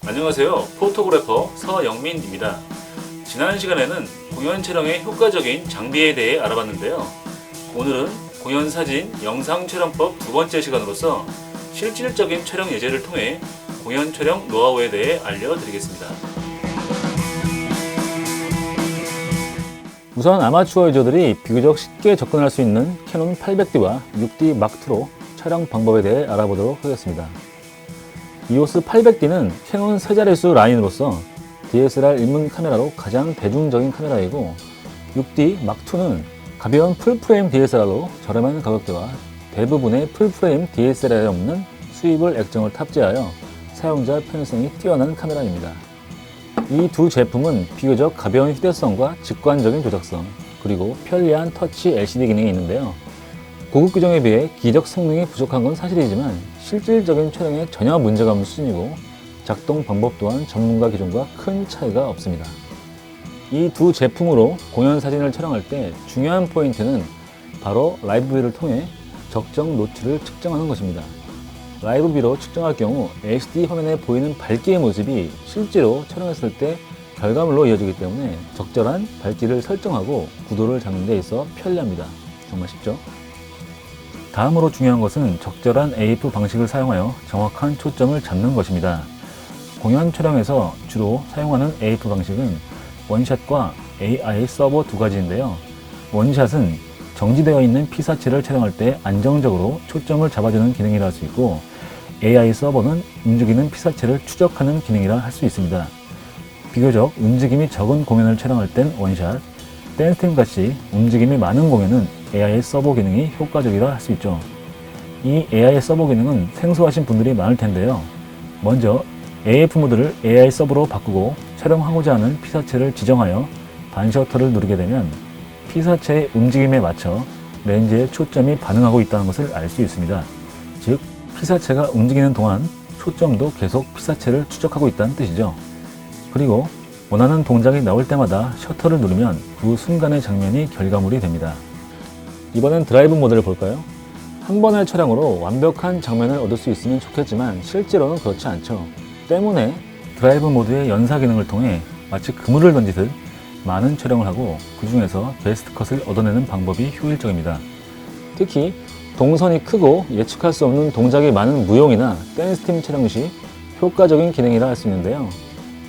안녕하세요. 포토그래퍼 서영민입니다. 지난 시간에는 공연 촬영의 효과적인 장비에 대해 알아봤는데요. 오늘은 공연 사진 영상 촬영법 두 번째 시간으로서 실질적인 촬영 예제를 통해 공연 촬영 노하우에 대해 알려드리겠습니다. 우선 아마추어 유저들이 비교적 쉽게 접근할 수 있는 캐논 800D와 6D 마크2로 촬영 방법에 대해 알아보도록 하겠습니다. EOS 800D는 캐논 세 자릿수 라인으로서 DSLR 입문 카메라로 가장 대중적인 카메라이고, 6D 마크2는 가벼운 풀프레임 DSLR로 저렴한 가격대와 대부분의 풀프레임 DSLR에 없는 스위블 액정을 탑재하여 사용자 편의성이 뛰어난 카메라입니다. 이 두 제품은 비교적 가벼운 휴대성과 직관적인 조작성, 그리고 편리한 터치 LCD 기능이 있는데요. 고급 규정에 비해 기적 성능이 부족한 건 사실이지만 실질적인 촬영에 전혀 문제가 없는 수준이고, 작동 방법 또한 전문가 기준과 큰 차이가 없습니다. 이 두 제품으로 공연 사진을 촬영할 때 중요한 포인트는 바로 라이브 뷰를 통해 적정 노출을 측정하는 것입니다. 라이브 뷰로 측정할 경우 HD 화면에 보이는 밝기의 모습이 실제로 촬영했을 때 결과물로 이어지기 때문에 적절한 밝기를 설정하고 구도를 잡는 데 있어 편리합니다. 정말 쉽죠? 다음으로 중요한 것은 적절한 AF 방식을 사용하여 정확한 초점을 잡는 것입니다. 공연 촬영에서 주로 사용하는 AF 방식은 원샷과 AI 서버 두 가지인데요. 원샷은 정지되어 있는 피사체를 촬영할 때 안정적으로 초점을 잡아주는 기능이라 할 수 있고, AI 서버는 움직이는 피사체를 추적하는 기능이라 할 수 있습니다. 비교적 움직임이 적은 공연을 촬영할 땐 원샷, 댄스팀 같이 움직임이 많은 공연은 AI 서버 기능이 효과적이라 할 수 있죠. 이 AI 서버 기능은 생소하신 분들이 많을 텐데요. 먼저 AF 모드를 AI 서버로 바꾸고 촬영하고자 하는 피사체를 지정하여 반셔터를 누르게 되면 피사체의 움직임에 맞춰 렌즈의 초점이 반응하고 있다는 것을 알 수 있습니다. 즉, 피사체가 움직이는 동안 초점도 계속 피사체를 추적하고 있다는 뜻이죠. 그리고 원하는 동작이 나올 때마다 셔터를 누르면 그 순간의 장면이 결과물이 됩니다. 이번엔 드라이브 모드를 볼까요? 한 번의 촬영으로 완벽한 장면을 얻을 수 있으면 좋겠지만 실제로는 그렇지 않죠. 때문에 드라이브 모드의 연사 기능을 통해 마치 그물을 던지듯 많은 촬영을 하고 그 중에서 베스트 컷을 얻어내는 방법이 효율적입니다. 특히 동선이 크고 예측할 수 없는 동작이 많은 무용이나 댄스팀 촬영 시 효과적인 기능이라 할 수 있는데요.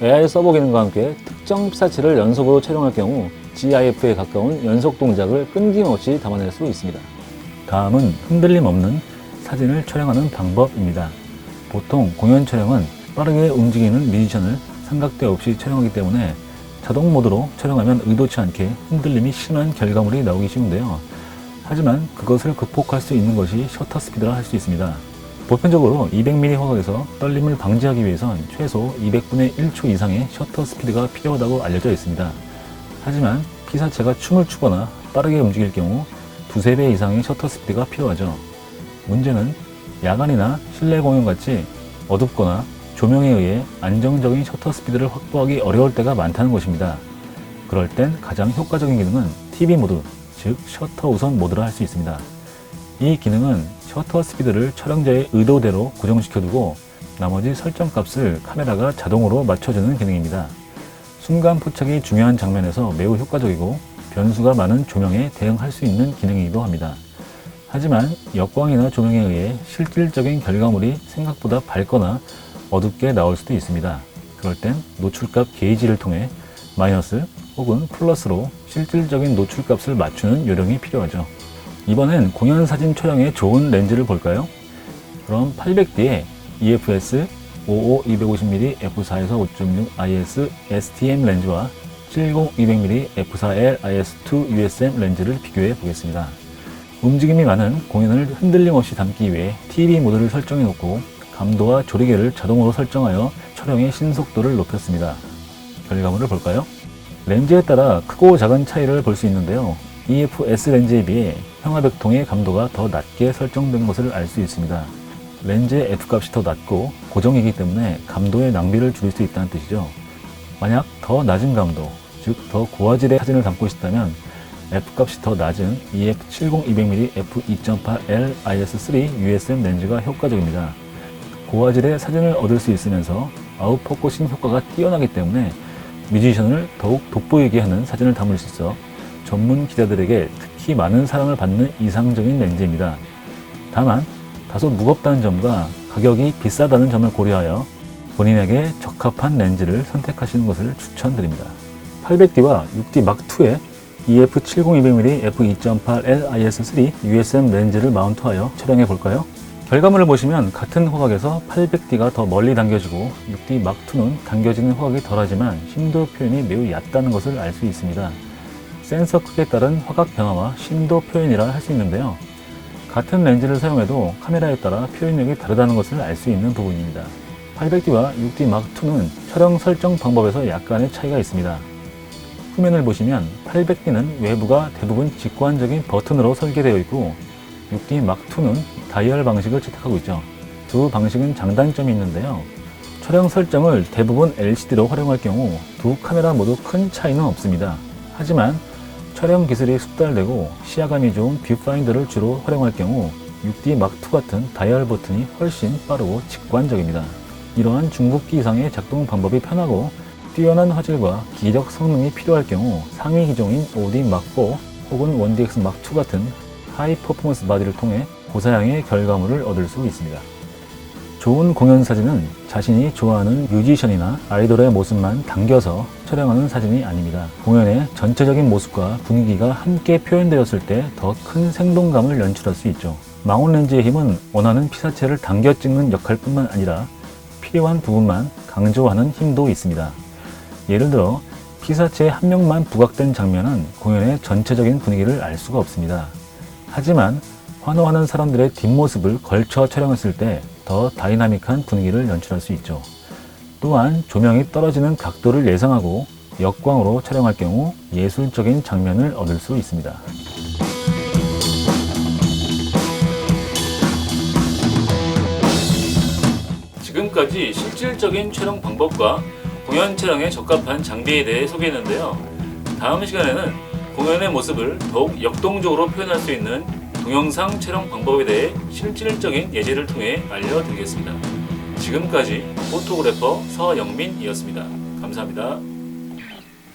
AI 서버 기능과 함께 특정 피사체를 연속으로 촬영할 경우 GIF에 가까운 연속 동작을 끊김없이 담아낼 수 있습니다. 다음은 흔들림 없는 사진을 촬영하는 방법입니다. 보통 공연 촬영은 빠르게 움직이는 뮤지션을 삼각대 없이 촬영하기 때문에 자동 모드로 촬영하면 의도치 않게 흔들림이 심한 결과물이 나오기 쉬운데요. 하지만 그것을 극복할 수 있는 것이 셔터 스피드라 할 수 있습니다. 보편적으로 200mm 화각에서 떨림을 방지하기 위해선 최소 200분의 1초 이상의 셔터 스피드가 필요하다고 알려져 있습니다. 하지만 피사체가 춤을 추거나 빠르게 움직일 경우 두세 배 이상의 셔터 스피드가 필요하죠. 문제는 야간이나 실내 공연 같이 어둡거나 조명에 의해 안정적인 셔터 스피드를 확보하기 어려울 때가 많다는 것입니다. 그럴 땐 가장 효과적인 기능은 TV 모드, 즉 셔터 우선 모드라 할 수 있습니다. 이 기능은 셔터 스피드를 촬영자의 의도대로 고정시켜두고 나머지 설정 값을 카메라가 자동으로 맞춰주는 기능입니다. 순간 포착이 중요한 장면에서 매우 효과적이고 변수가 많은 조명에 대응할 수 있는 기능이기도 합니다. 하지만 역광이나 조명에 의해 실질적인 결과물이 생각보다 밝거나 어둡게 나올 수도 있습니다. 그럴 땐 노출값 게이지를 통해 마이너스 혹은 플러스로 실질적인 노출값을 맞추는 요령이 필요하죠. 이번엔 공연 사진 촬영에 좋은 렌즈를 볼까요? 그럼 800D에 EFS 55-250mm f4에서 5.6 IS STM 렌즈와 70-200mm f4L IS2 USM 렌즈를 비교해 보겠습니다. 움직임이 많은 공연을 흔들림 없이 담기 위해 TV 모드를 설정해 놓고 감도와 조리개를 자동으로 설정하여 촬영의 신속도를 높였습니다. 결과물을 볼까요? 렌즈에 따라 크고 작은 차이를 볼 수 있는데요. EFS 렌즈에 비해 형아백통의 감도가 더 낮게 설정된 것을 알 수 있습니다. 렌즈의 F값이 더 낮고 고정이기 때문에 감도의 낭비를 줄일 수 있다는 뜻이죠. 만약 더 낮은 감도, 즉 더 고화질의 사진을 담고 싶다면 F값이 더 낮은 EF70-200mm f2.8L IS3 USM 렌즈가 효과적입니다. 고화질의 사진을 얻을 수 있으면서 아웃포커싱 효과가 뛰어나기 때문에 뮤지션을 더욱 돋보이게 하는 사진을 담을 수 있어 전문 기자들에게 특히 많은 사랑을 받는 이상적인 렌즈입니다. 다만 다소 무겁다는 점과 가격이 비싸다는 점을 고려하여 본인에게 적합한 렌즈를 선택하시는 것을 추천드립니다. 800D와 6D Mark2에 EF70-200mm f2.8 LIS3 USM 렌즈를 마운트하여 촬영해 볼까요? 결과물을 보시면 같은 화각에서 800D가 더 멀리 당겨지고 6D Mark2는 당겨지는 화각이 덜하지만 심도 표현이 매우 얕다는 것을 알 수 있습니다. 센서 크기에 따른 화각 변화와 심도 표현이라 할 수 있는데요. 같은 렌즈를 사용해도 카메라에 따라 표현력이 다르다는 것을 알 수 있는 부분입니다. 800D와 6D Mark2는 촬영 설정 방법에서 약간의 차이가 있습니다. 후면을 보시면 800D는 외부가 대부분 직관적인 버튼으로 설계되어 있고 6D Mark2는 다이얼 방식을 채택하고 있죠. 두 방식은 장단점이 있는데요. 촬영 설정을 대부분 LCD로 활용할 경우 두 카메라 모두 큰 차이는 없습니다. 하지만 촬영 기술이 숙달되고 시야감이 좋은 뷰파인더를 주로 활용할 경우 6D Mark2 같은 다이얼 버튼이 훨씬 빠르고 직관적입니다. 이러한 중국기 이상의 작동 방법이 편하고 뛰어난 화질과 기기적 성능이 필요할 경우 상위 기종인 5D Mark4 혹은 1DX Mark2 같은 하이 퍼포먼스 바디를 통해 고사양의 결과물을 얻을 수 있습니다. 좋은 공연 사진은 자신이 좋아하는 뮤지션이나 아이돌의 모습만 당겨서 촬영하는 사진이 아닙니다. 공연의 전체적인 모습과 분위기가 함께 표현되었을 때 더 큰 생동감을 연출할 수 있죠. 망원 렌즈의 힘은 원하는 피사체를 당겨 찍는 역할뿐만 아니라 필요한 부분만 강조하는 힘도 있습니다. 예를 들어 피사체 한 명만 부각된 장면은 공연의 전체적인 분위기를 알 수가 없습니다. 하지만 환호하는 사람들의 뒷모습을 걸쳐 촬영했을 때 더 다이나믹한 분위기를 연출할 수 있죠. 또한 조명이 떨어지는 각도를 예상하고 역광으로 촬영할 경우 예술적인 장면을 얻을 수 있습니다. 지금까지 실질적인 촬영 방법과 공연 촬영에 적합한 장비에 대해 소개했는데요. 다음 시간에는 공연의 모습을 더욱 역동적으로 표현할 수 있는 동영상 촬영 방법에 대해 실질적인 예제를 통해 알려드리겠습니다. 지금까지 포토그래퍼 서영민이었습니다. 감사합니다.